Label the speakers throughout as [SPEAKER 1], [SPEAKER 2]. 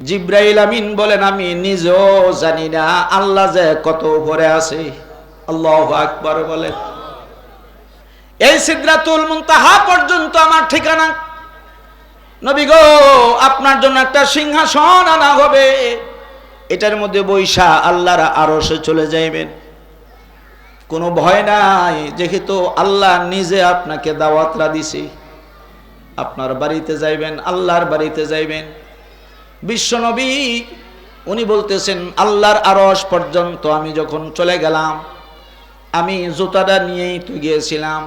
[SPEAKER 1] জিব্রাইল আমিন বলেন আমি নিজেও জানি না আল্লাহ যে কত উপরে আছে। আল্লাহু আকবার বলেন। এই সিদরাতুল মুনতাহা পর্যন্ত আমার ঠিকানা। নবী গো, আপনার জন্য একটা সিংহাসন আনা হবে, এটার মধ্যে বৈশা আল্লাহর আরশে চলে যাইবেন। কোনো ভয় নাই, যেহেতু আল্লাহ নিজে আপনাকে দাওয়াতরা দিছে। আপনার বাড়িতে যাইবেন, আল্লাহর বাড়িতে যাইবেন। বিশ্বনবী উনি বলতেছেন আল্লাহর আরশ পর্যন্ত আমি যখন চলে গেলাম, আমি জুতাটা নিয়েই তো গিয়েছিলাম,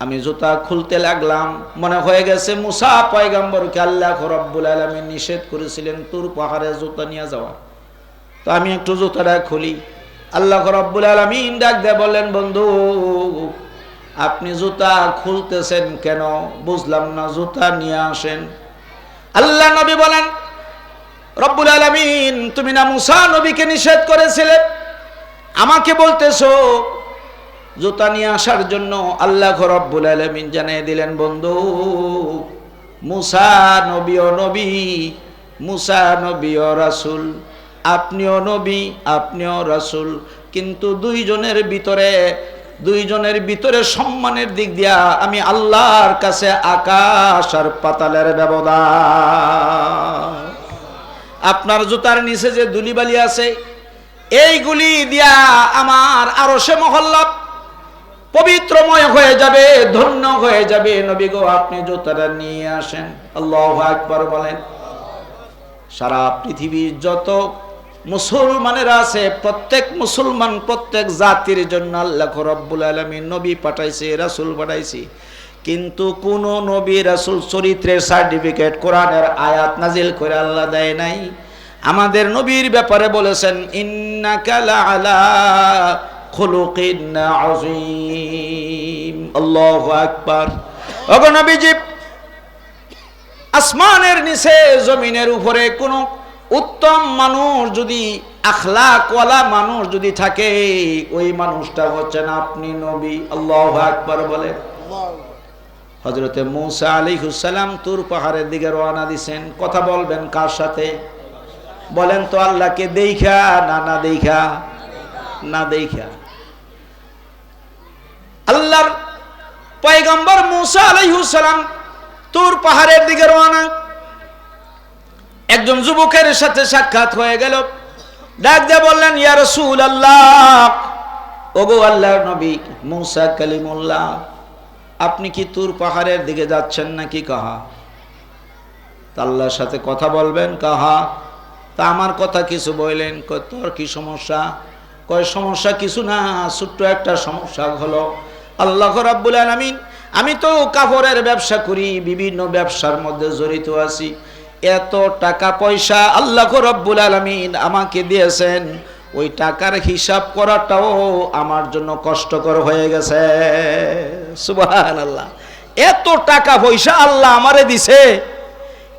[SPEAKER 1] আমি জুতা খুলতে লাগলাম, মনে হয়ে গেছে মুসা পয়গম্বরকে আল্লাহ রাব্বুল আলামিন নিষেধ করেছিলেন তুর পাহাড়ে জুতা নিয়ে যাওয়া। তো আমি একটু জুতাটা খুলি, আল্লাহ রাব্বুল আলামিন ডাক দিয়ে বললেন, বন্ধু আপনি জুতা খুলতেছেন কেন? বুঝলাম না, জুতা নিয়ে আসেন। আল্লাহ নবী বলেন, রব্বুল আলামিন তুমি না মুসা নবীকে নিষেধ করেছিলে, আমাকে বলতেছো জুতা নিয়ে আসার জন্য? আল্লাহ রাব্বুল আলামিন জানিয়ে দিলেন, বন্ধু মুসা নবীও নবী, মুসা নবীও রাসূল, আপনিও নবী আপনিও রাসূল, কিন্তু দুইজনের ভিতরে সম্মানের দিক দিয়া আমি আল্লাহর কাছে আকাশ আর পাতালের ব্যবধান। আপনার জুতার নিচে যে ধুলিবালি আছে, এইগুলি দিয়া আমার আরশে মহল্লা পবিত্রময় হয়ে যাবে, ধন্য হয়ে যাবে। নবী গো, আপনি জুতাটা নিয়ে আসেন। আল্লাহু আকবার বলেন। সারা পৃথিবীর যত মুসলমানেরা আছে, প্রত্যেক মুসলমান প্রত্যেক জাতির জন্য আল্লাহ রাব্বুল আলামিন নবী পাঠাইছে, রাসূল পাঠাইছে, কিন্তু কোন নবী রাসূল চরিত্রের সার্টিফিকেট কোরআনের আয়াত নাজিল করে আল্লাহ দেয় নাই। আমাদের নবীর ব্যাপারে বলেছেন ইন্নাকা লাআলা খুলুকিন আযীম। আল্লাহু আকবার। ওগো নবীজি, আসমানের নিচে জমিনের উপরে কোন উত্তম মানুষ যদি, আখলাকওয়ালা মানুষ যদি থাকে, ওই মানুষটা হচ্ছেন আপনি নবী। আল্লাহু আকবার বলে। হযরতে মূসা আলাইহিস সালাম তুর পাহাড়ের দিকে রওনা দিয়েছেন। কথা বলবেন কার সাথে? বলেন তো, আল্লাহকে দেইখা না দেইখা? না দেইখা। আল্লাহর পয়গম্বর মূসা আলাইহিস সালাম তুর পাহাড়ের দিকে রওনা। একজন যুবকের সাথে সাক্ষাৎ হয়ে গেল। ডাক দিয়ে বললেন, ইয়া রাসূলুল্লাহ, ওগো আল্লাহর নবী মূসা কালিমুল্লাহ, আপনি কি তুর পাহাড়ের দিকে যাচ্ছেন নাকি? কাহা? তা আল্লাহর সাথে কথা বলবেন? কাহা? তা আমার কথা কিছু বললেন। তোর কি সমস্যা? কয় সমস্যা কিছু না, ছোট্ট একটা সমস্যা হলো আল্লাহ রাব্বুল আলামিন, আমি তো কাপড়ের ব্যবসা করি, বিভিন্ন ব্যবসার মধ্যে জড়িত আছি, এত টাকা পয়সা আল্লাহ রাব্বুল আলামিন আমাকে দিয়েছেন, ওই টাকার হিসাব করাটাও আমার জন্য কষ্টকর হয়ে গেছে। সুবহানাল্লাহ। এত টাকা পয়সা আল্লাহ আমারে দিছে,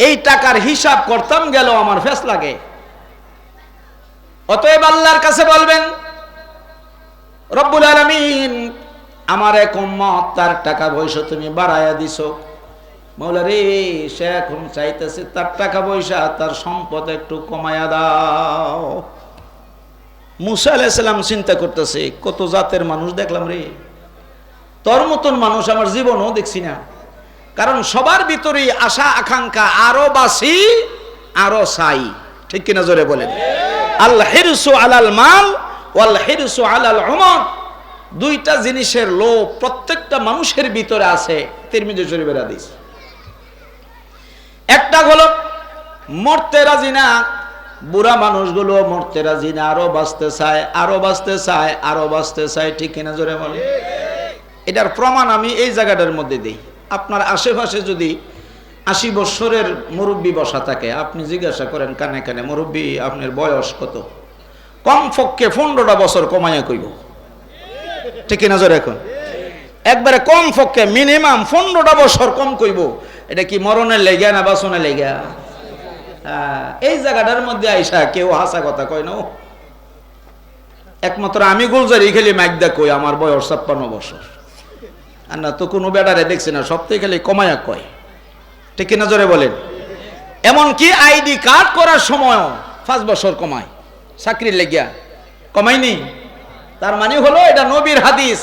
[SPEAKER 1] এই টাকার হিসাব করতাম গেল আমার ফেস লাগে। অতএব আল্লাহর কাছে বলবেন, রব্বুল আলামিন আমার এক উম্মত, তার টাকা পয়সা তুমি বাড়াইয়া দিছো। মৌলা রে, সে এখন চাইতেছে তার টাকা পয়সা, তার সম্পদ একটু কমায়া দাও। মূসা আলাইহিস সালাম চিন্তা করতেছে, কত জাতের মানুষ দেখলাম রে, তোর মতন মানুষ আমার জীবনও দেখছি না। কারণ সবার ভিতরেই আশা আকাঙ্ক্ষা, আরো বাসি আরো চাই। ঠিক কিনা জোরে বলেন? আল হিরসু আলাল মাল ওয়াল হিরসু আলাল উমর, দুইটা জিনিসের লোভ প্রত্যেকটা মানুষের ভিতরে আছে। তিরমিজি শরীফের হাদিস। একটা হলো মরতে রাজি না, বুড়া মানুষগুলো মরতে রাজি না, আরো বাঁচতে চায়, আরো বাঁচতে চায়, আরো বাঁচতে চায়। ঠিক কিনা জোরে বলেন? এটার প্রমাণ আমি এই জায়গাটার মধ্যে দিই। আপনার আশেপাশে যদি 80 বছরের মুরব্বী বসা থাকে, আপনি জিজ্ঞাসা করেন কানে কানে, মুরব্বী আপনার বয়স কত? কমপক্ষে 15টা বছর কমাইয়া কইব। ঠিক কিনা জোরে? এখন একবারে কমপক্ষে মিনিমাম 15টা বছর কম কইব। এটা কি মরণের লেগা না বাসনের লেগা? এই জায়গাটার মধ্যে আইসা কেউ হাসা কথা কয় না। একমাত্র আমি গুলজারি খেলি মাইকদা কই আমার বয়স 56 বছর, আর না তো কোনো বেড়ারে দেখছি না, সব থেকে খালি কমায়া কয়। ঠিক কিনা জোরে বলেন? এমনকি আইডি কার্ড করার সময় 5 বছর কমায় চাকরির লেগিয়া, কমায়নি। তার মানে হলো এটা নবীর হাদিস,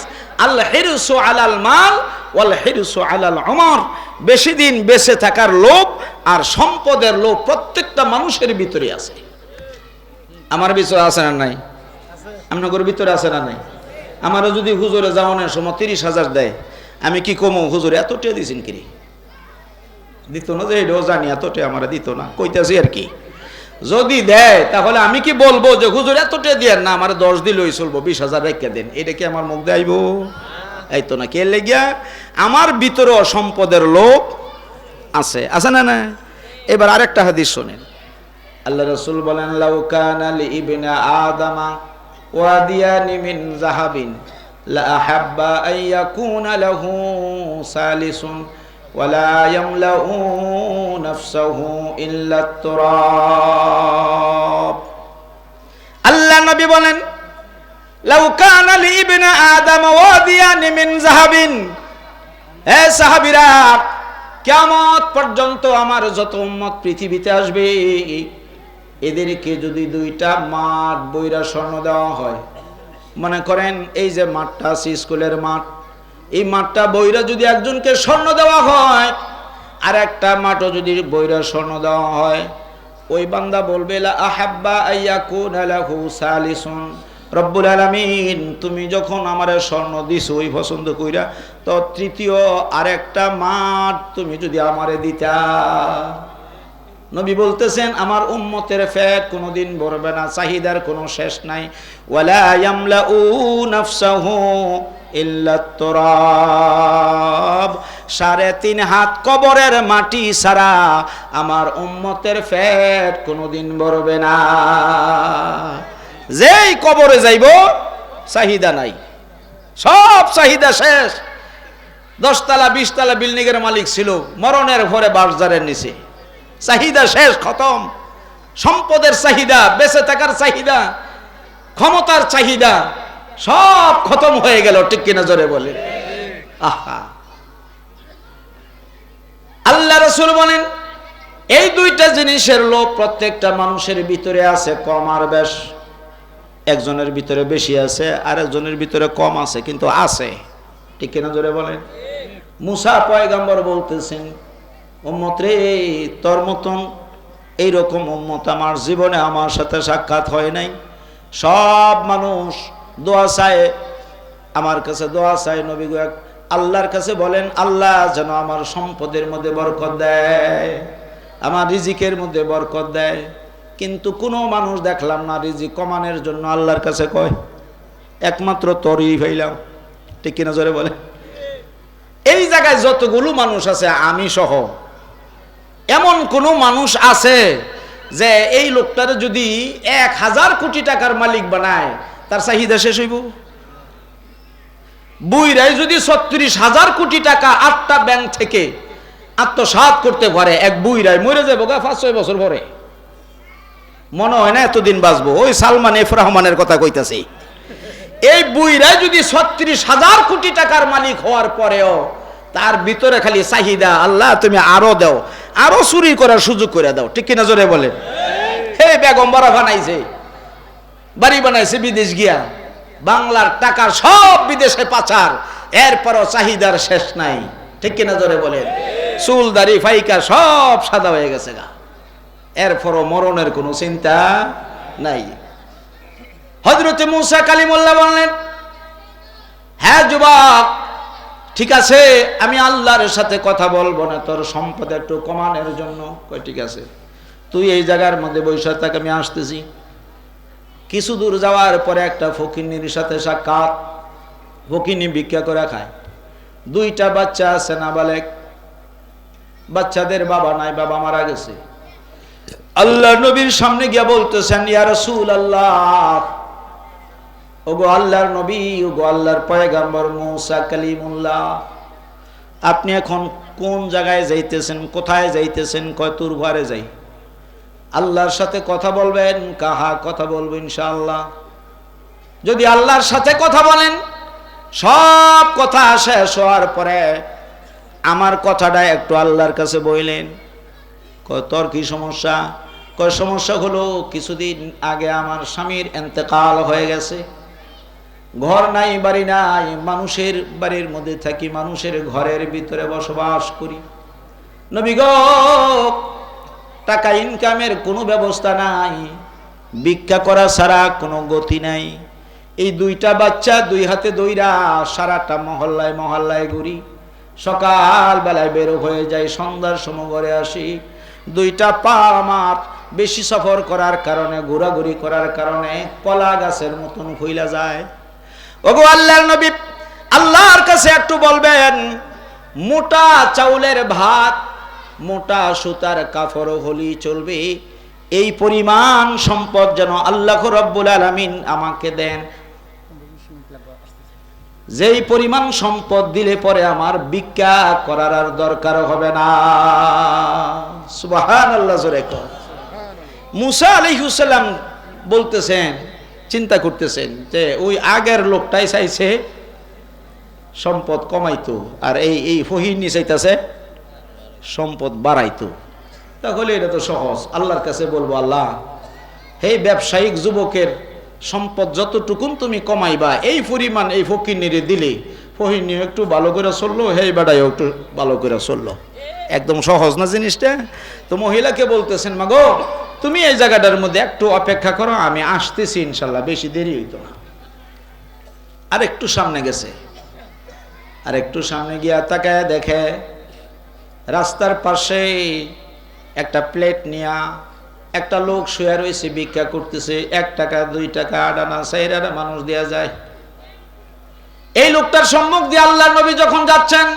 [SPEAKER 1] আল হিরসু আলাল মাল ওয়াল হিরসু আলাল উমর, বেশি দিন বেঁচে থাকার লোভ আর সম্পদের লোভ প্রত্যেকটা মানুষের ভিতরে আছে। আমার ভিতরে আছে না নাই? আপনাদের ভিতরে আছে না নাই? আমারও যদি হুজুরে যাওয়ানোর সময় 30,000 দেয়, আমি কি কমো, হুজুরে এত টাকা দিয়েছেন কিরে? দিত না, যে এটাও জানি এত টাকা আমার দিত না, কইতাছি আর কি। যদি দেয় তাহলে আমি কি বলবো যে হুজুর এত টাকা দিয়েন না, আমার 10 দিলেই চলবো, 20,000 রেখে দেন? এটা কি আমার মুখ দিয়ে আইব? এই তো না। কে লেগিয়া? আমার ভিতরে সম্পদের লোভ আছে, আছে না না? এবার আরেকটা হাদিস শোনেন। আল্লাহ রাসূল বলেন, লাউ কানা লি ইবনে আদামা ওয়াদিয়ানি মিন যাহাবিন লা আহাব্বা আন ইয়াকুনা লাহু সালিসুন ওয়ালা ইয়ামলাউ নাফসাহু ইল্লা তুরাব। আল্লাহ নবী বলেন, লাউ কানা লি ইবনে আদম ওয়াদিয়ানি মিন যাহাবিন, হে সাহাবীরা, কিয়ামত পর্যন্ত আমার যত উম্মত পৃথিবীতে আসবে, এদেরকে যদি 2টা মাঠ বইরা স্বর্ণ দেওয়া হয়, মনে করেন এই যে মাঠটা আছে স্কুলের মাঠ, এই মাঠটা বইরা যদি একজনকে স্বর্ণ দেওয়া হয়, আর একটা মাঠও যদি বইরা স্বর্ণ দেওয়া হয়, ওই বান্দা বলবে লা আহাব্বা আইয়াকুনা লাহু সালিসুন, রব্বুল আলামিন তুমি যখন আমারে স্বর্ণ দিছো ওই পছন্দ কইরা, তো তৃতীয় আরেকটা মাঠ তুমি যদি আমারে দিতা। নবী বলতেছেন আমার উম্মতের পেট কোনোদিন ভরবে না, চাহিদার কোনো শেষ নাই। ওয়ালা ইয়ামলাউ নাফসাহু ইল্লা তুরাব, 3.5 হাত কবরের মাটি ছাড়া আমার উম্মতের পেট কোনোদিন ভরবে না। যেই কবরে যাইব চাহিদা নাই, সব চাহিদা শেষ। 10 তলা 20 তলা বিল্ডিং এর মালিক ছিল, মরণের ঘরে বাসজারের নিচে, চাহিদা শেষ, খতম। সম্পদের চাহিদা, বেঁচে থাকার চাহিদা, ক্ষমতার চাহিদা সব খতম হয়ে গেল, ঠিক কিনা জোরে বলেন? আহা, আল্লাহ রাসূল বলেন এই 2টা জিনিসের লোভ প্রত্যেকটা মানুষের ভিতরে আছে, কম আর বেশ। একজনের ভিতরে বেশি আছে, আর একজনের ভিতরে কম আছে, কিন্তু আছে, ঠিক কিনা জোরে বলেন? মুসা পয়গম্বর বলতেছেন, উম্মত রে, তোর মতন এইরকম উম্মত আমার জীবনে আমার সাথে সাক্ষাৎ হয় নাই। সব মানুষ দোয়া চায়, আমার কাছে দোয়া চায়, নবী গো আল্লাহর কাছে বলেন আল্লাহ যেন আমার সম্পদের মধ্যে বরকত দেয়, আমার রিজিকের মধ্যে বরকত দেয়। কিন্তু কোনো মানুষ দেখলাম না রিজিক কমানোর জন্য আল্লাহর কাছে কয়, একমাত্র তোরই হইলাম, ঠিক কিনা জোরে বলে? এই জায়গায় যতগুলো মানুষ আছে আমি সহ, এমন কোন মানুষ আছে যে এই লোকটার যদি 1000 কোটি টাকার মালিক বানায় তার চাহিদা শেষ হইব? বুইরাই যদি 36,000 কোটি টাকা 8টা ব্যাংক থেকে আত্মসাৎ করতে পারে, এক বুইরাই মরে যাবো 5-6 বছর পরে, মনে হয় না এতদিন বাঁচবো। ওই সালমান এফ রহমানের কথা কইতাছি। এই বুইরাই যদি 36,000 কোটি টাকার মালিক হওয়ার পরেও তার ভিতরে খালি চাহিদা, আল্লাহ তুমি আরো দাও, আরো চুরি করার সুযোগ করে দাও, ঠিক কিনা জোরে বলেন? হে বেগম বড় বানাইছে, বাড়ি বানাইছে বিদেশ গিয়া, বাংলার টাকা সব বিদেশে পাচার, এরপরও চাহিদার শেষ নাই, ঠিক কিনা জোরে বলেন? চুল দাড়ি ফাইকা সব সাদা হয়ে গেছে গা, এরপরও মরণের কোনো চিন্তা নাই। হযরতে মুসা কালিমুল্লাহ বললেন, হ্যাঁ যুবক, ঠিক আছে আমি আল্লাহর সাথে কথা বলবো না তোর সম্পদ একটু কমানোর জন্য। কই ঠিক আছে, তুই এই জায়গার মধ্যে বসে থাক, আমি আসতেছি। কিছু দূর যাওয়ার পরে একটা ফকিন্নির সাথে সাক্ষাৎ। ফকিন্নি ভিক্ষা করে খায়, 2টা বাচ্চা আছে নাবালেগ, বাচ্চাদের বাবা নাই, বাবা মারা গেছে। আল্লাহ নবীর সামনে গিয়া বলতেছেন, ইয়া রাসূলুল্লাহ, ওগো আল্লাহর নবী, ওগো আল্লাহর পয়গম্বর মুসা কালিমুল্লাহ, আপনি এখন কোন জায়গায় যাইতেছেন, কোথায় যাইতেছেন? কয় তোর ঘরে যাই। আল্লাহর সাথে কথা বলবেন? কাহা কথা বলবো ইনশাআল্লাহ। যদি আল্লাহর সাথে কথা বলেন, সব কথা শেষ হওয়ার পরে আমার কথাটা একটু আল্লাহর কাছে বললেন, কয় তোর কি সমস্যা? কয় সমস্যা হলো কিছুদিন আগে আমার স্বামীর ইন্তেকাল হয়ে গেছে, ঘর নাই বাড়ি নাই, মানুষের বাড়ির মধ্যে থাকি, মানুষের ঘরের ভিতরে বসবাস করি। নবী গো, টাকা ইনকামের কোনো ব্যবস্থা নাই, ভিক্ষা করা ছাড়া কোনো গতি নাই। এই দুইটা বাচ্চা দুই হাতে দইরা সারাটা মহল্লায় মহল্লায় ঘুরি, সকাল বেলায় বের হয়ে যাই, সন্ধ্যার সময় ঘরে আসি। দুইটা পা আমার বেশি সফর করার কারণে, ঘোরাঘুরি করার কারণে কলা গাছের মতন হইলা যায়। ওগো আল্লাহর নবী, আল্লাহর কাছে একটু বলবেন, মোটা চাউলের ভাত, মোটা সুতার কাপড় হলি চলবে, এই পরিমাণ সম্পদ যেন আল্লাহ রাব্বুল আলামিন আমাকে দেন, যেই পরিমাণ সম্পদ দিলে পরে আমার ভিক্ষা করার আর দরকার হবে না। সুবহানাল্লাহ জোরে কর। মুসা আলাইহিস সালাম বলতেছেন, চিন্তা করতেছেন যে ওই আগের লোকটাই চাইছে সম্পদ কমাইতো, আর এই ফহিনী চাইতেছে সম্পদ বাড়াইতো। তাহলে এটা তো সহজ, আল্লাহর কাছে বলবো, আল্লাহ হে ব্যবসায়িক যুবকের সম্পদ যতটুকুন তুমি কমাইবা, এই পরিমাণ এই ফকিরনিরে দিলে ফহিনী একটু ভালো করে চললো, হে বেড়াইও একটু ভালো করে চললো। একদম সহজ না জিনিসটা? তো মহিলাকে বলতেছেন, মাগো তুমি এই জায়গাটার মধ্যে একটু অপেক্ষা করো, আমি আসতেছি ইনশাল্লাহ, বেশি দেরি হইতো না। আর একটু সামনে গেছে, আর একটু সামনে গিয়া তাকায় দেখে রাস্তার পাশে একটা প্লেট নিয়া একটা লোক শুয়ে রয়েছে, ভিক্ষা করতেছে। 1 টাকা 2 টাকা 8 আনা 4 আনা মানুষ দেয়া যায়। এই লোকটার সম্মুখ দিয়ে আল্লাহর নবী যখন যাচ্ছেন,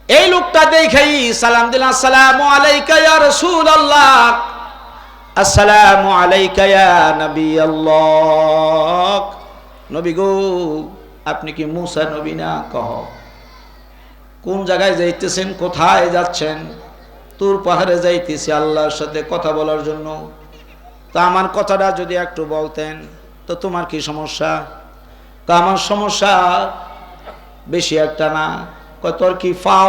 [SPEAKER 1] এই লোকটা দেখাই সালাম দিলেন, আসসালামু আলাইকা ইয়া রাসূলুল্লাহ, আসসালামু আলাইকা ইয়া নবী আল্লাহ। নবী গো, আপনি কি মুসা নবী না? কহ কোন জায়গায় যাইতেছেন, কোথায় যাচ্ছেন? তুর পাহাড়ে যাইতেছি আল্লাহর সাথে কথা বলার জন্য। তা আমার কথাটা যদি একটু বলতেন। তো তোমার কি সমস্যা? তা আমার সমস্যা বেশি একটা না। কয় তোর কি পাও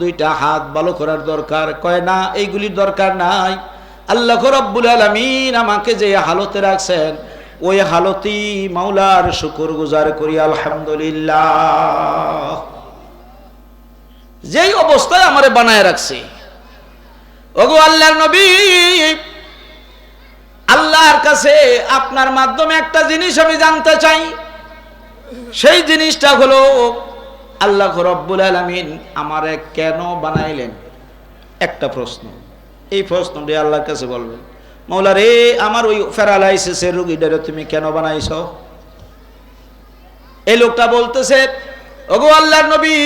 [SPEAKER 1] 2টা হাত ভালো করার দরকার? কয় না, এইগুলির দরকার নাই, আল্লাহ রাব্বুল আলামিন আমাকে যে হালতে রাখছেন ওই হালতি মাওলার শুকর গুজার করি আলহামদুলিল্লাহ। যেই অবস্থায় আমারে বানায় রাখছে। ওগো আল্লাহর নবী, আল্লাহর কাছে আপনার মাধ্যমে একটা জিনিস আমি জানতে চাই। সেই জিনিসটা হলো, আল্লাহ রাব্বুল আলামিন আমারে কেন বানাইলেন? একটা প্রশ্ন, এই প্রশ্নটি আল্লাহর কাছে বলবেন, মাওলা রে, আমার ওই প্যারালাইসিসের রোগীটারে তুমি কেন বানাইছো? এই লোকটা বলতেছে, ওগো আল্লাহর নবী,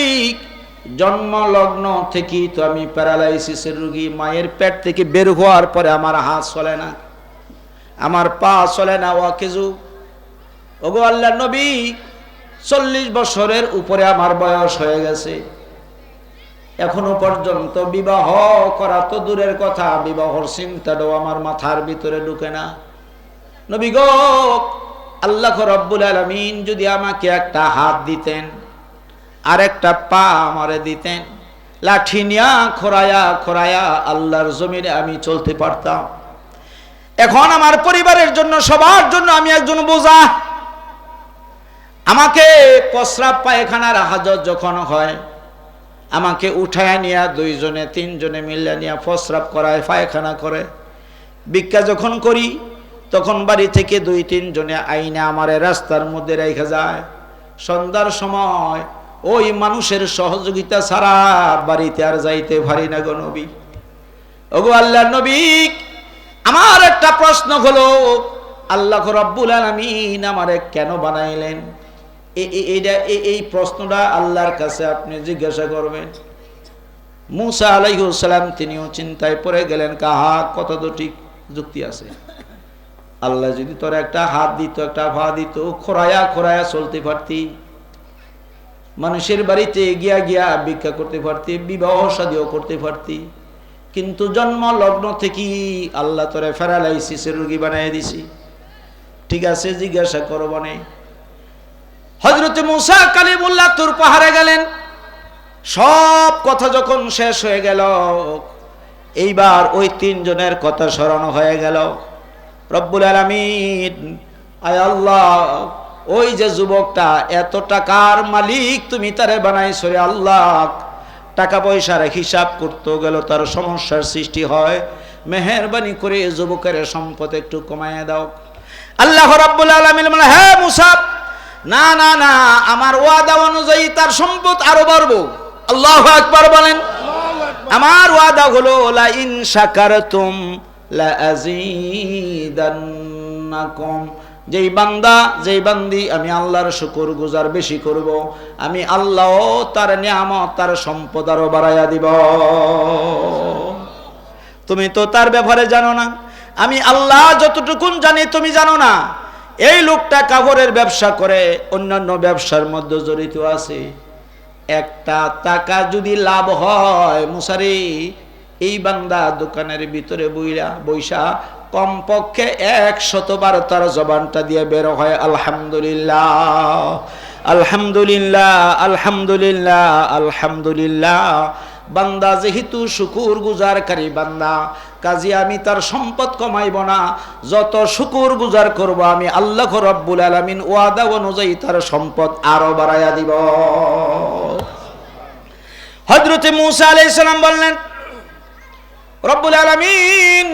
[SPEAKER 1] জন্ম লগ্ন থেকেই তো আমি প্যারালাইসিসের রোগী। মায়ের পেট থেকে বের হওয়ার পরে আমার হাত চলে না, আমার পা চলে না, ওয়াকিজু। ওগো আল্লাহর নবী, 40 বছরের উপরে আমার বয়স হয়ে গেছে, এখনো পর্যন্ত বিবাহ করা তো দূরের কথা, বিবাহর চিন্তাটাও আমার মাথার ভিতরে ঢুকে না। নবী গো, আল্লাহ রাব্বুল আলামিন যদি আমাকে একটা হাত দিতেন আর একটা পা আমারে দিতেন, লাঠি নিয়া খোরায়া খোরায়া আল্লাহর জমিনে আমি চলতে পারতাম। এখন আমার পরিবারের জন্য, সবার জন্য আমি একজন বোঝা। আমাকে প্রস্রাব পায়খানার হাজত যখন হয়, আমাকে উঠায় নিয়া 2 জনে 3 জনে মিলে নিয়ে প্রস্রাব করায়, পায়খানা করে। ভিক্ষা যখন করি তখন বাড়ি থেকে 2-3 জনে আইনে আমারে রাস্তার মধ্যে রেখে যায়। সন্ধ্যার সময় ওই মানুষের সহযোগিতা ছাড়া বাড়িতে আর যাইতে পারি না গো নবী। ওগো আল্লাহর নবী, আমার একটা প্রশ্ন হলো, আল্লাহ রাব্বুল আলামিন আমারে কেন বানাইলেন? এই প্রশ্নটা আল্লাহর কাছে আপনি জিজ্ঞাসা করবেন। মুসা আলাইহিস সালাম তিনিও চিন্তায় পড়ে গেলেন, কাহা কথা তো ঠিক যুক্তি আছে। আল্লাহ যদি তোর একটা হাত দিত, একটা পা দিত, খোরায়া খোরায়া চলতে পারতি, মানুষের বাড়িতে গিয়া গিয়া ভিক্ষা করতে পারতি, বিবাহ শাদীও করতে পারতি। কিন্তু জন্ম লগ্ন থেকে আল্লাহ তোরে প্যারালাইসিসের রোগী বানাই দিছি। ঠিক আছে, জিজ্ঞাসা করব না। হযরত মুসা কালিমুল্লাহ তুর পাহাড়ে গেলেন। সব কথা যখন শেষ হয়ে গেল, এইবার ওই তিনজনের কথা স্মরণ হয়ে গেল। রব্বুল আলামিন, আয় আল্লাহ, ওই যে যুবকটা এত টাকার মালিক তুমি তারে বানাইছো রে আল্লাহ, টাকা পয়সার হিসাব করতে গেল তার সমস্যার সৃষ্টি হয়, মেহেরবানি করে যুবকের সম্পদ একটু কমায় দাও। আল্লাহ রাব্বুল আলামিন বলে, হ্যাঁ মুসা, না না না, আমার ওয়াদা অনুযায়ী তার সম্পদ আরো বাড়বো। আল্লাহু আকবার বলেন। আমার ওয়াদা হলো লা ইন শাকারতুম লা আযীদান্নাকুম, যেই বান্দা যেই বান্দি আমি আল্লাহর শুকর গুজার বেশি করব, আমি আল্লাহ তার নিয়ামত তার সম্পদ আরো বাড়াইয়া দিব। তুমি তো তার ব্যাপারে জানো না, আমি আল্লাহ যতটুকুন জানি তুমি জানো না। এই লোকটা কাপড়ের ব্যবসা করে, অন্যান্য ব্যবসার মধ্যে জড়িত আছে। একটা টাকা যদি লাভ হয় মুসারি, এই বান্দা দোকানের ভিতরে বইসা কমপক্ষে 100 বার তার জবানটা দিয়ে বের হয় আলহামদুলিল্লাহ, আলহামদুলিল্লাহ, আলহামদুলিল্লাহ, আলহামদুলিল্লাহ। বান্দা যেহেতু শুকুর গুজারকারী বান্দা, কাজে আমি তার সম্পদ কমাইব না, যত শুকুর গুজার করব আমি আল্লাহ রাব্বুল আলামিন ওয়াদা অনুযায়ী তার সম্পদ আরো বাড়াইয়া দিব। হযরত মূসা আলাইহিস সালাম বললেন, রব্বুল আলামিন,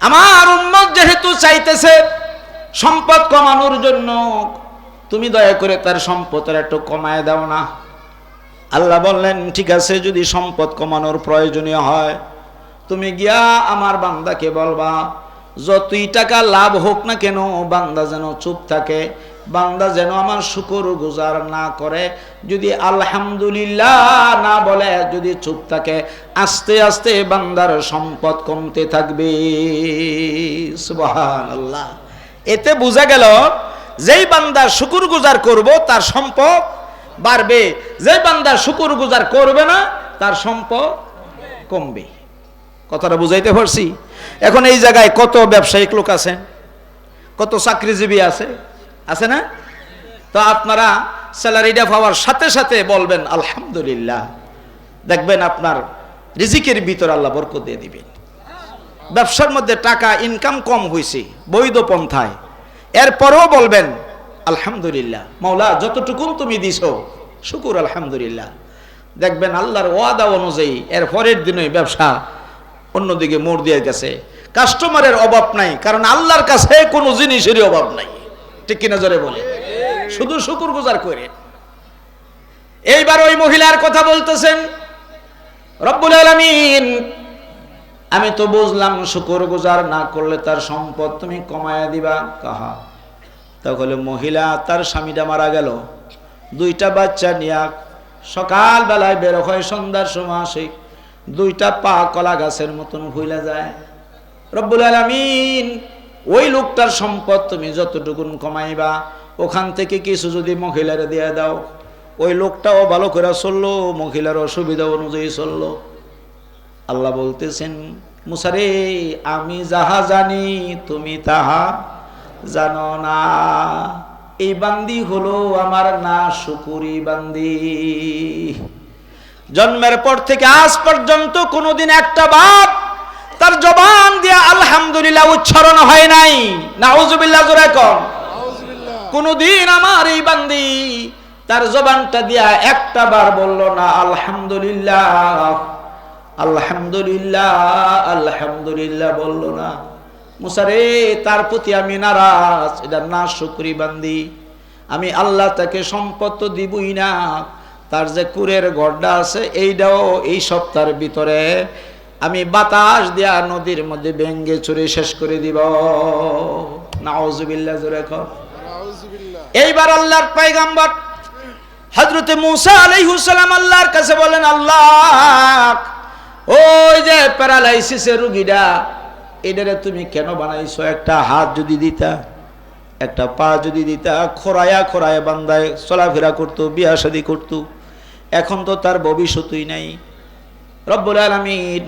[SPEAKER 1] আমার উম্মত যেহেতু চাইতেছে সম্পদ কমানোর জন্য, তুমি দয়া করে তার সম্পদের একটু কমায় দাও না। আল্লাহ বললেন, ঠিক আছে, যদি সম্পদ কমানোর প্রয়োজনীয় হয় তুমি গিয়া আমার বান্দাকে বলবা, যতই টাকা লাভ হোক না কেন বান্দা যেন চুপ থাকে, বান্দা যেন আমার শুকর গুজার না করে, যদি আলহামদুলিল্লাহ না বলে, যদি চুপ থাকে, আস্তে আস্তে বান্দার সম্পদ কমতে থাকবে। সুবহানাল্লাহ। এতে বোঝা গেল যেই বান্দা শুকর গুজার করব তার সম্পদ বাড়বে, যে বান্দা শুকর গুজার করবে না তার সম্পদ কমবে। কথাটা বুঝাইতে পারছি? এখন এই জায়গায় কত ব্যবসায়িক লোক আছে, কত চাকরিজীবী আছে, আছে না? তো আপনারা স্যালারিটা পাওয়ার সাথে সাথে বলবেন আলহামদুলিল্লাহ, দেখবেন আপনার রিজিকের ভিতর আল্লাহ বরকত দিয়ে দিবেন। ব্যবসার মধ্যে টাকা ইনকাম কম হয়েছে বৈধ পন্থায়, এরপরেও বলবেন আলহামদুলিল্লাহ, মাওলা যতটুকুন তুমি দিছো শুকুর আলহামদুলিল্লাহ। দেখবেন আল্লাহর ওয়াদা অনুযায়ী এর পরের দিনে ব্যবসা অন্যদিকে মোড় দিয়ে গেছে। কাস্টমারের অভাব নাই, কারণ আল্লাহর কাছে কোনো জিনিসেরই অভাব নাই। ঠিক কিনা জোরে বলে? শুধু শুকুর গুজার করে। এইবার ওই মহিলার কথা বলতেছেন, রব্বুল আলামিন, আমি তো বুঝলাম শুকুর গুজার না করলে তার সম্পদ তুমি কমায়া দিবা। কাহা? তাহলে মহিলা, তার স্বামীটা মারা গেল, 2টা বাচ্চা নিয়ে সকাল বেলায় বের হয়, সন্ধ্যার সময় আসে, 2টা পা কলা গাছের মতন ভুলে যায়। রব্বুল আলামিন, ওই লোকটার সম্পদ তুমি যতটুকুন কমাইবা ওখান থেকে কিছু যদি মহিলারে দিয়ে দাও, ওই লোকটাও ভালো করে চললো, মহিলার অসুবিধা অনুযায়ী চললো। আল্লাহ বলতেছেন, মুসা রে, আমি যাহা জানি তুমি তাহা জানো না। এই বান্দি হলো আমার না শুকুরি বান্দি। জন্মের পর থেকে আজ পর্যন্ত কোনোদিন একটা বাপ তার জবান দিয়ে আলহামদুলিল্লাহ উচ্চারণ হয় নাই। নাউজুবিল্লাহ জোরে কর। কোনোদিন আমার এই বান্দি তার জবানটা দিয়া একটা বার বলল না আলহামদুলিল্লাহ, আলহামদুলিল্লাহ, আলহামদুলিল্লাহ বলল না। মুসা রে, তার প্রতি আমি নারাজ, এটা না শুকরি বান্দি। আমি আল্লাহ তাকে সম্পদ তো দিবই না, তার যে কুরের গড়টা আছে এইটাও এই সপ্তাহের ভিতরে আমি বাতাস দিয়া নদীর মধ্যে ভেঙ্গে চুরে শেষ করে দিব। নাউজুবিল্লাহ জোরে কর। এইবার আল্লাহর পয়গম্বর হযরত মূসা আলাইহিস সালাম আল্লাহর কাছে বলেন, আল্লাহ, ওই যে প্যারালাইসিসের রোগীটা, এটারে তুমি কেন বানাইছো? একটা হাত যদি দিতা, একটা পা যদি দিতা, খোরায়া খোরায়া বান্দায় চলাফেরা করতো, বিয়া শাদী করতো। এখন তো তার ভবিষ্যৎই নাই। রব্বুল আলামিন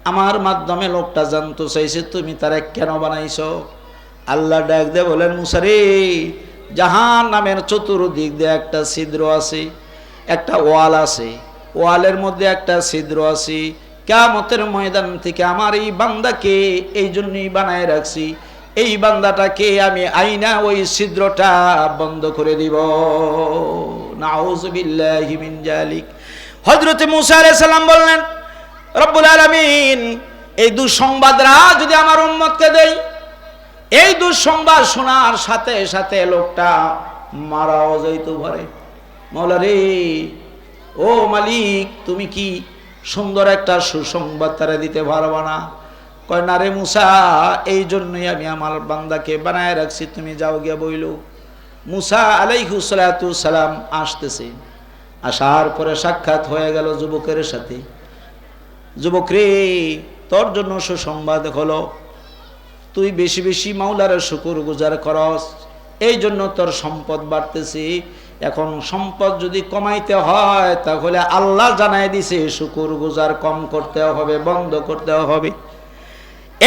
[SPEAKER 1] আমার মাধ্যমে লোকটা জানতে চাইছে তুমি তারা কেন বানাইছো। আল্লাহ ডাক দিয়ে বলেন, মূসা রে, জাহান্নামের চতুর্দিক দিয়ে একটা ছিদ্র আছে, একটা ওয়াল আছে, ওয়ালের মধ্যে একটা ছিদ্র আছে, কিয়ামতের ময়দান থেকে আমার এই বান্দাকে এই জন্যই বানায় রাখছি, এই বান্দাটাকে আমি আইনা ওই ছিদ্রটা বন্ধ করে দিব। নাউযুবিল্লাহি মিন জালিক। হযরত মূসা আলাইহিস সালাম বললেন, রব্বুল আলামিন এই দুঃসংবাদরা যদি আমার উম্মতকে দেই, এই দুঃসংবাদ শোনার সাথে সাথে লোকটা মারাও যাইতো পারে। মাওলা রে, ও মালিক, তুমি কি সুন্দর একটা সুসংবাদ তারা দিতে পারবা না? কয় না রে মূসা, এই জন্যই আমি আমার বান্দাকে বানায় রাখছি, তুমি যাও গিয়া বইলো। মূসা আলাইহিস সালাতু সালাম আসতেছে, আসার পরে সাক্ষাৎ হয়ে গেল যুবকের সাথে। যুবক রে, তোর জন্য সুসংবাদ হলো, তুই বেশি বেশি মাওলার শুকর গুজার করস, এই জন্য তোর সম্পদ বাড়তেছে। এখন সম্পদ যদি কমাইতে হয় তাহলে আল্লাহ জানাই দিছে শুকর গুজার কম করতে হবে, বন্ধ করতে হবে।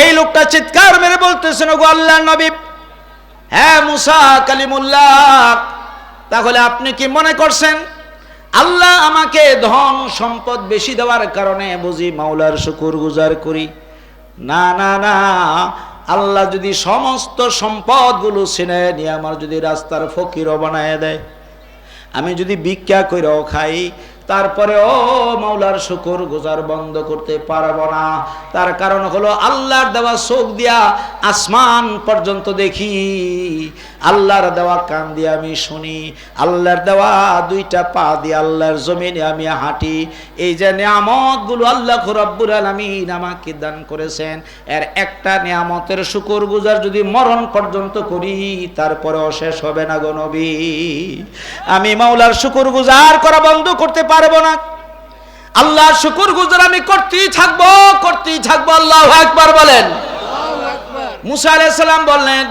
[SPEAKER 1] এই লোকটা চিৎকার মেরে বলতেছেন, ওগো আল্লাহর নবী, হ্যাঁ মুসা কালিমুল্লাহ, তাহলে আপনি কি মনে করছেন আল্লাহ আমাকে ধন সম্পদ বেশি দেওয়ার কারণে বুঝি মাওলার শুকর গুজার করি? না না না, আল্লাহ যদি সমস্ত সম্পদগুলো ছিনে নিয়ে আমার যদি রাস্তার ফকিরও বানায় দেয়, আমি যদি ভিক্ষা কইরাও খাই, তারপরে ও মাওলার শুকর গুজার বন্ধ করতে পারবো না। তার কারণ হলো আল্লাহর দেওয়া চোখ দিয়া আসমান পর্যন্ত দেখি, আল্লাহর দেওয়া কান দিয়ে আমি শুনি, আল্লাহর দেওয়া দুইটা পা দিয়ে আল্লাহর জমিনে আমি হাঁটি। এই যে নিয়ামতগুলো আল্লাহ রাব্বুল আলামিন আমাকে দান করেছেন, এর একটা নিয়ামতের শুকর গুজার যদি মরণ পর্যন্ত করি তারপরেও শেষ হবে না গো নবী। আমি মাওলার শুকর গুজার করা বন্ধ করতে পারবো না। আল্লাহর শুকর গুজার আমি করতেই থাকবো, করতেই থাকবো। আল্লাহু আকবার বলেন। মুসা আলাইহিস সালাম বললেন,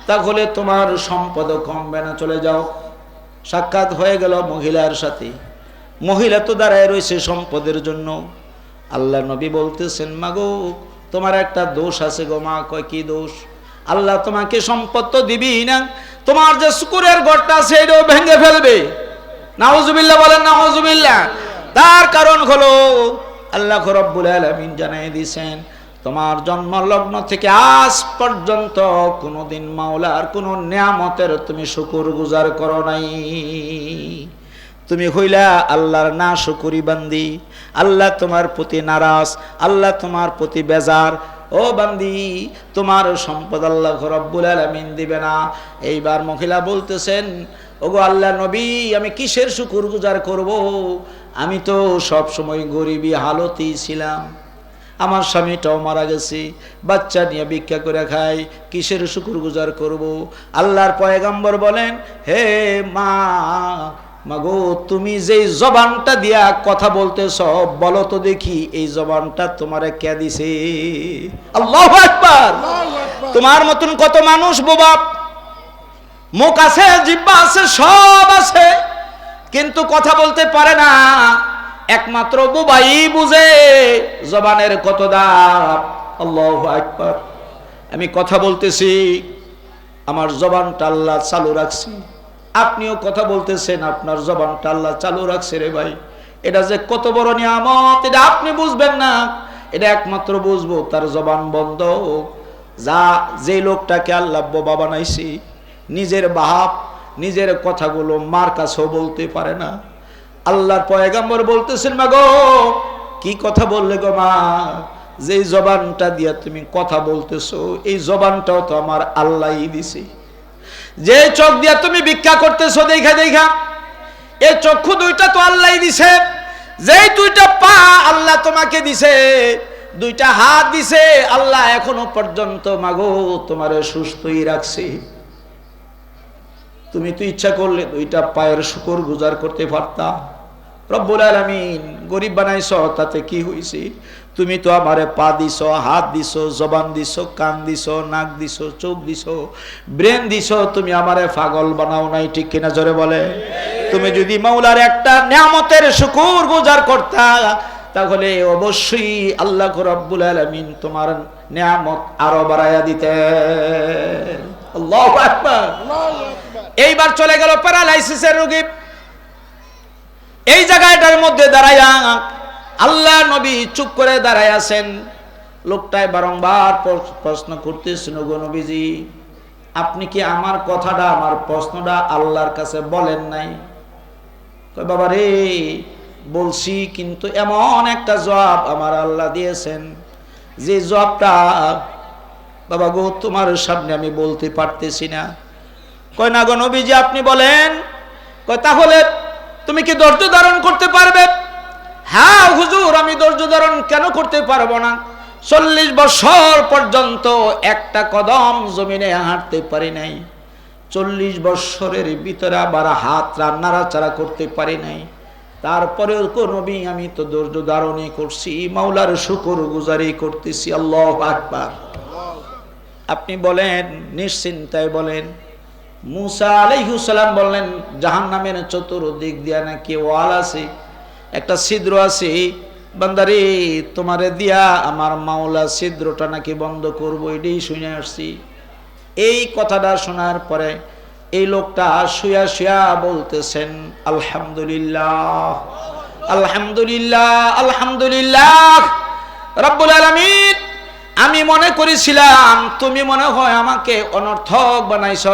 [SPEAKER 1] তাহলে তোমার সম্পদ কমবে না, চলে যাও। সাক্ষাৎ হয়ে গেল মহিলার সাথে। মহিলা তো দাঁড়ায় রয়েছে সম্পদের জন্য। আল্লাহ নবী বলতেছেন, মাগো তোমার একটা দোষ আছে গো মা। কয় কি দোষ? আল্লাহ তোমাকে সম্পদ তো দিবেই না, তোমার যে শুকরের ঘরটা আছে এটাও ভেঙে ফেলবে। নাউজুবিল্লাহ বলেন, নাউজুবিল্লাহ। তার কারণ হলো আল্লাহ রাব্বুল আলামিন জানাই দিয়েছেন, তোমার জন্ম লগ্ন থেকে আজ পর্যন্ত কোনোদিন মাওলার কোনো নিয়ামতের তুমি শুকর গুজার করো নাই। তুমি হইলা আল্লাহর না শুকরি বান্দি, আল্লাহ তোমার প্রতি নারাজ, আল্লাহ তোমার প্রতি বেজার। ও বান্দি, তোমার সম্পদ আল্লাহ রাব্বুল আলামিন দিবে না। এইবার মহিলা বলতেছেন, ওগো আল্লাহ নবী, আমি কিসের শুকর গুজার করব? আমি তো সব সময় গরিবী হালতেই ছিলাম, আমার স্বামীটাও মারা গেছে, বাচ্চা নিয়ে ভিক্ষা করে খাই, কিসের শুকর গুজার করব? আল্লাহর পয়গম্বর বলেন, হে মা, মাগো তুমি যেই জবানটা দিয়া কথা বলতেছ, বলো তো দেখি এই জবানটা তোমারে কে দিছে? আল্লাহু আকবার। তোমার মতন কত মানুষ বোবা, মুখ আছে, জিহ্বা আছে, সব আছে, কিন্তু কথা বলতে পারে না। একমাত্র বোবাই বুঝে জবানের কত দাম। আল্লাহু আকবার। আমি কথা বলতেছি, আমার জবানটা আল্লাহ চালু রাখছি। আপনিও কথা বলতেছেন, আপনার জবানটা আল্লাহ চালু রাখছে রে ভাই। এটা যে কত বড় নিয়ামত, এটা আপনি বুঝবেন না, এটা একমাত্র বুঝবো তার জবান বন্ধ। যে লোকটাকে আল্লাহ বোবা বানাইছি, নিজের বাপ নিজের কথাগুলো মার কাছেও বলতে পারে না। আল্লাহর পয়গম্বর বলতেছেন, মা গো কি কথা বললে গো মা? যে জবানটা দিয়া তুমি কথা বলতেছো, এই জবানটাও তো আমার আল্লাহই দিছে। যে চোখ দিয়া তুমি ভিক্ষা করতেছো দেখা দেখা, এই চক্ষু দুইটা তো আল্লাহই দিছে। যেই দুইটা পা আল্লাহ তোমাকে দিছে, দুইটা হাত দিছে আল্লাহ, এখনো পর্যন্ত মাগো তোমারে সুস্থই রাখছে। তুমি তো ইচ্ছা করলে দুইটা পায়ের শুকর গুজার করতে পারতা। রব্বুল আলামিন গরিব বানাইছো, তাতে কি হইছে? তুমি তো আমারে পা দিছো, হাত দিছো, জবান দিছো, কান দিছো, নাক দিছো, চোখ দিছো, ব্রেন দিছো, তুমি আমারে পাগল বানাও নাই। ঠিক কিনা জোরে বলে? তুমি যদি মাওলার একটা নিয়ামতের শুকর গুজার করতা, তাহলে অবশ্যই আল্লাহ রাব্বুল আলামিন তোমার নিয়ামত আরো বাড়ায়া দিতেন। আল্লাহু আকবার। এইবার চলে গেল প্যারালাইসিসের রোগী। এই জায়গাটার মধ্যে দাঁড়াইয়া আল্লাহ নবী চুপ করে দাঁড়ায় আছেন। লোকটায় বারংবার প্রশ্ন করতেছিল, গো নবীজি আপনি কি আমার কথাটা, আমার প্রশ্নটা আল্লাহর কাছে বলেন নাই? কয় বাবা রে, বলছি, কিন্তু এমন একটা জবাব আমার আল্লাহ দিয়েছেন যে জবাবটা বাবা গো তোমার সামনে আমি বলতে পারতেছি না। কয় না গো নবীজি আপনি বলেন। কয় তাহলে তুমি কি ধৈর্য ধারণ করতে পারবে? হ্যাঁ হুজুর, আমি ধৈর্য ধারণ কেন করতে পারবো না? 40 বছর পর্যন্ত একটা কদম জমিনে হাঁটতে পারি নাই। 40 বছরের ভিতরে আবার হাত নাড়াচাড়া করতে পারি নাই। তারপরেও নবী আমি তো ধৈর্য ধারণই করছি, মাওলার শুকর গুজারি করতেছি। আল্লাহু আকবার। আপনি বলেন, নিশ্চিন্তায় বলেন। মুসা আলাইহিস সালাম বললেন, জাহান্নামের চতুর্দিক দিয়া নাকি ওয়াল আছে, একটা ছিদ্র আছে। বান্দারে তোমারে দিয়া আমার মাওলা ছিদ্রটা নাকি বন্ধ করবো, এটাই শুনে আসছি। এই কথাটা শোনার পরে এই লোকটা শুয়া শুয়া বলতেছেন, আলহামদুলিল্লাহ আলহামদুলিল্লাহ আলহামদুলিল্লাহ রব্বুল আলামিন। আমি মনে করেছিলাম তুমি মনে হয় আমাকে অনর্থক বানাইছ,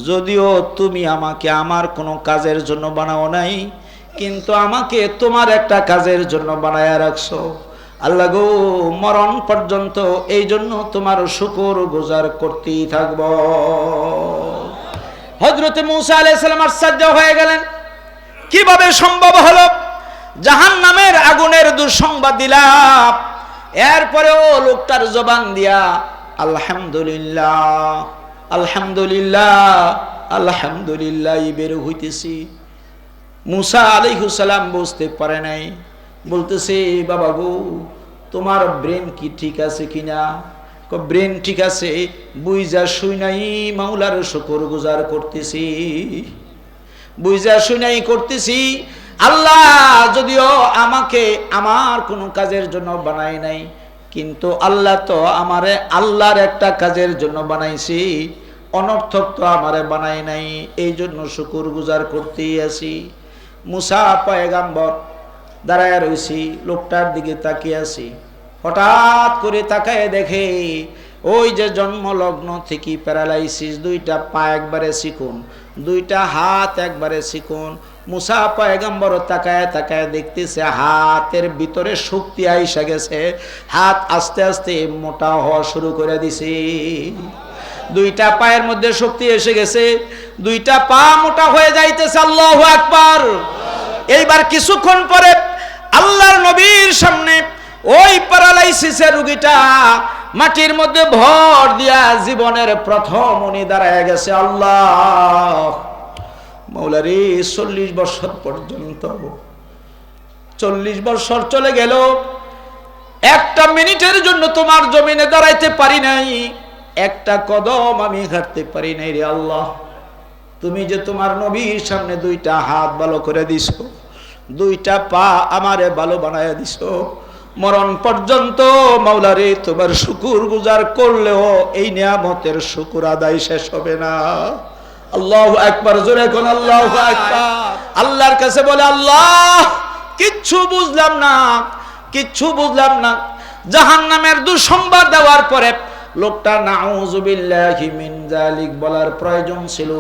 [SPEAKER 1] যদিও তুমি আমাকে আমার কোনো কাজের জন্য বানাও নাই, কিন্তু আমাকে তোমার একটা কাজের জন্য বানায়া রাখছো। আল্লাহ গো, মরণ পর্যন্ত এই জন্য তোমার শুকর গুজার করতেই থাকব। হযরত মূসা আলাইহিস সালাম আশ্চর্য হয়ে গেলেন, কিভাবে সম্ভব হলো? জাহান্নামের আগুনের দুঃসংবাদ দিলাম, এরপরেও লোকটার জবান দিয়া আলহামদুলিল্লাহ আলহামদুলিল্লাহ আলহামদুলিল্লাহ বের হইতেছি। মুসা আলাইহিস সালাম বুঝতে পারে নাই, বলতেছে বাবা গো তোমার ব্রেন কি ঠিক আছে কিনা? ব্রেন ঠিক আছে, বুঝা শুই নাই মাওলার শুকর গুজার করতেছি, বুঝা শুই নাই করতেছি। আল্লাহ যদিও আমাকে আমার কোনো কাজের জন্য বানাই নাই, কিন্তু আল্লাহ তো আমারে আল্লাহর একটা কাজের জন্য বানাইছি, অনর্থক তো আমারে বানাই নাই, এই জন্য শুকর গুজার করতেই আছি। মুসা পয়গাম্বর দাঁড়ায় রয়েছি, লোকটার দিকে তাকিয়ে আছি। হঠাৎ করে তাকায় দেখে ওই যে জন্মলগ্ন থেকে প্যারালাইসিস, দুইটা পা একবারে চিকন, দুইটা হাত একবারে চিকন। মুসা পয়গাম্বর তাকায় তাকায় দেখতেছে হাতের ভিতরে শক্তি আইসা গেছে, হাত আস্তে আস্তে মোটা হওয়া শুরু করে দিছে। দুইটা পায়ের মধ্যে শক্তি এসে গেছে, দুইটা পা মোটা হয়ে যাইতেছে। আল্লাহু আকবার। এইবার কিছুক্ষণ পরে আল্লাহর নবীর সামনে ওই প্যারালাইসিসের রোগীটা মাটির মধ্যে ভর দিয়া জীবনের প্রথম উনি দাঁড়ায় গেছে। আল্লাহ মাওলারে, 40 বছর পর্যন্ত, 40 বছর চলে গেল, একটা মিনিটের জন্য তোমার জমিনে দাঁড়াইতে পারি নাই, একটা কদম আমি হাঁটতে পারি নাই রে আল্লাহ। তুমি যে তোমার নবীর সামনে দুইটা হাত ভালো করে দিছো, দুইটা পা আমারে ভালো বানায়া দিছো, মরণ পর্যন্ত মাওলারে তোমার শুকর গুজার করলেও এই নিয়ামতের শুকর আদায় শেষ হবে না। আল্লাহু আকবার, জোরে কোন আল্লাহু আকবার। আল্লাহর কাছে বলে, আল্লাহ কিচ্ছু বুঝলাম না, কিচ্ছু বুঝলাম না। জাহান্নামের দুঃসংবাদ দেওয়ার পরে লোকটা নাউযুবিল্লাহি মিন যালিক বলার প্রয়োজন ছিল,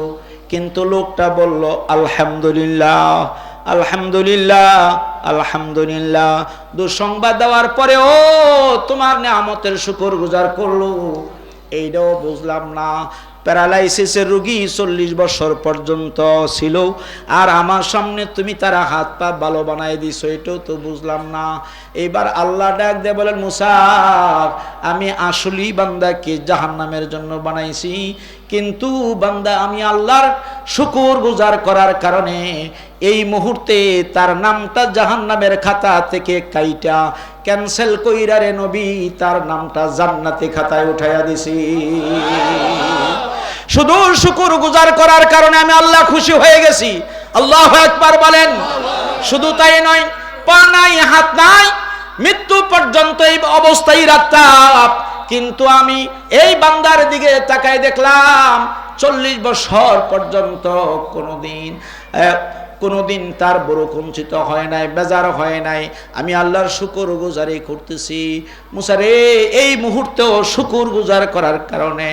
[SPEAKER 1] কিন্তু লোকটা বলল আলহামদুলিল্লাহ আলহামদুলিল্লাহ আলহামদুলিল্লাহ। দুঃসংবাদ দেওয়ার পরেও তোমার নিয়ামতের শুকর গুজার করলো, এইটাও বুঝলাম না। প্যারালাইসিসের রোগী 40 বছর পর্যন্ত ছিল, আর আমার সামনে তুমি তারা হাত পা ভালো বানাই দিছো, এটাও তো বুঝলাম না। এবার আল্লাহ ডাক দিয়ে বলেন, মুসা আমি আসলেই বান্দাকে জাহান্নামের জন্য বানাইছি, কিন্তু বান্দা আমি আল্লাহর শুকর গুজার করার কারণে এই মুহূর্তে তার নামটা জাহান্নামের খাতা থেকে কাইটা ক্যান্সেল কইরা রে নবী তার নামটা জান্নাতি খাতায় উঠাইয়া দিছি। শুধু শুকর গুজার করার কারণে আমি আল্লাহ খুশি হয়ে গেছি। আল্লাহু আকবার বলেন। শুধু তাই নয়, পা নাই হাত নাই, মৃত্যু পর্যন্ত এই অবস্থায় রাখতাম, কিন্তু আমি এই বান্দার দিকে তাকায় দেখলাম 40 বছর পর্যন্ত কোনোদিন কোনোদিন তার বড় কুঞ্চিত হয় নাই, বেজার হয় নাই। আমি আল্লাহর শুকরগুজারি করতেছি। মুসা রে, এই মুহূর্তেও শুকরগুজার করার কারণে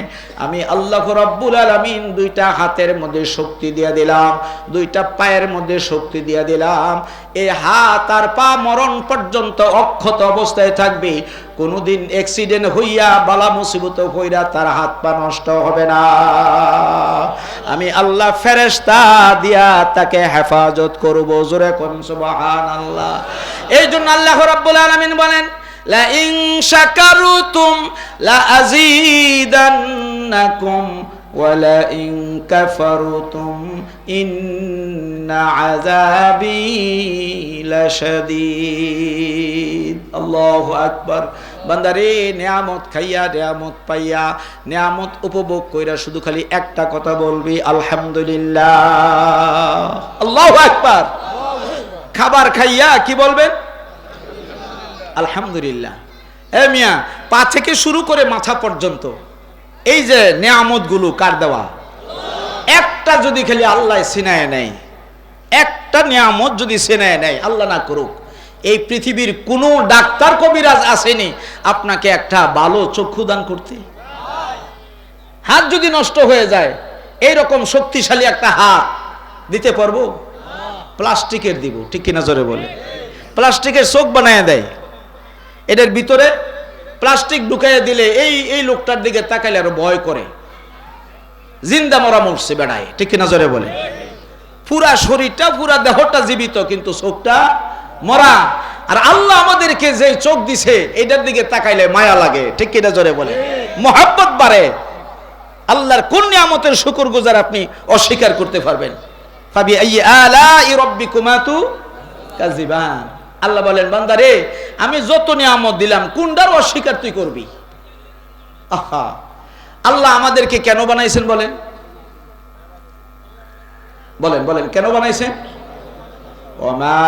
[SPEAKER 1] আমি আল্লাহ রাব্বুল আলামিন দুইটা হাতের মধ্যে শক্তি দিয়ে দিলাম, দুইটা পায়ের মধ্যে শক্তি দিয়ে দিলাম। এই হাত আর পা মরণ পর্যন্ত অক্ষত অবস্থায় থাকবে। কোনোদিন অ্যাক্সিডেন্ট হইয়া বালা মুসিবত হইরা তার হাত পা নষ্ট হবে না। আমি আল্লাহ ফেরেশতা দিয়া তাকে হেফাজত করব। জোরে কোন সুবহানাল্লাহ। এই জন্য আল্লাহ রাব্বুল আলামিন বলেন, লা ইন শাকারতুম লা আযীদান্নাকুম ওয়া লা ইন কাফারতুম ইন্না আযাবি লাশাদীদ। আল্লাহু আকবার। বান্দারে, নিয়ামত খাইয়া, নিয়ামত পাইয়া, নিয়ামত উপভোগ কইরা শুধু খালি একটা কথা বলবি, আলহামদুলিল্লাহ। আল্লাহু আকবার। খাবার খাইয়া কি বলবেন? আলহামদুলিল্লাহ। এ মিয়া, পা থেকে শুরু করে মাথা পর্যন্ত এই যে নিয়ামত গুলো কার দেওয়া? একটা যদি খালি আল্লাহ সিনায় নেয়, একটা নিয়ামত যদি সিনায় নেয়, আল্লাহ না করুক, এই পৃথিবীর কোনো ডাক্তার কবিরাজ আসেনি আপনাকে একটা ভালো চক্ষু দান করতে। হাত যদি নষ্ট হয়ে যায়, এইরকম শক্তিশালী একটা হাত দিতে পারবো? প্লাস্টিকের দিব, ঠিক কিনা জোরে বলে? প্লাস্টিকের চোখ বানায় দেয়, এটার ভিতরে প্লাস্টিক ঢুকাইয়া দিলে এই লোকটার দিকে তাকাইলে আরো ভয় করে। জিন্দা মরা মরছে বেড়ায়, ঠিক কিনা জোরে বলে? পুরা শরীরটা, পুরা দেহটা জীবিত, কিন্তু চোখটা মরা। আর আল্লাহ আমাদেরকে যে চোখ দিছে, এটার দিকে তাকাইলে মায়া লাগে, ঠিক কিনা জোরে বলে? মহব্বত বাড়ে। আল্লাহর কোন নিয়ামতের শুকরগুজার আপনি অস্বীকার করতে পারবেন? ফাবি আইয়ি আলাই রাব্বিকুমা তুকাযিবান। আল্লাহ বলেন, বান্দারে, আমি যত নিয়ামত দিলাম কোনটার অস্বীকার তুই করবি? আহা, আল্লাহ আমাদেরকে কেন বানাইছেন বলেন? বলেন বলেন, কেন বানাইছেন? ওমা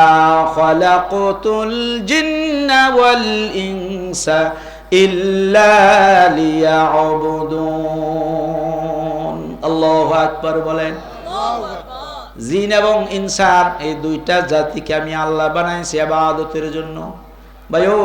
[SPEAKER 1] খালাকতুল জিন্না ওয়াল ইনসা ইল্লা লিয়াবুদুন। আল্লাহু আকবার বলেন। জিন এবং ইনসান এই দুইটা জাতিকে আমি আল্লাহ বানাইছি ইবাদতের জন্য। ভাইও,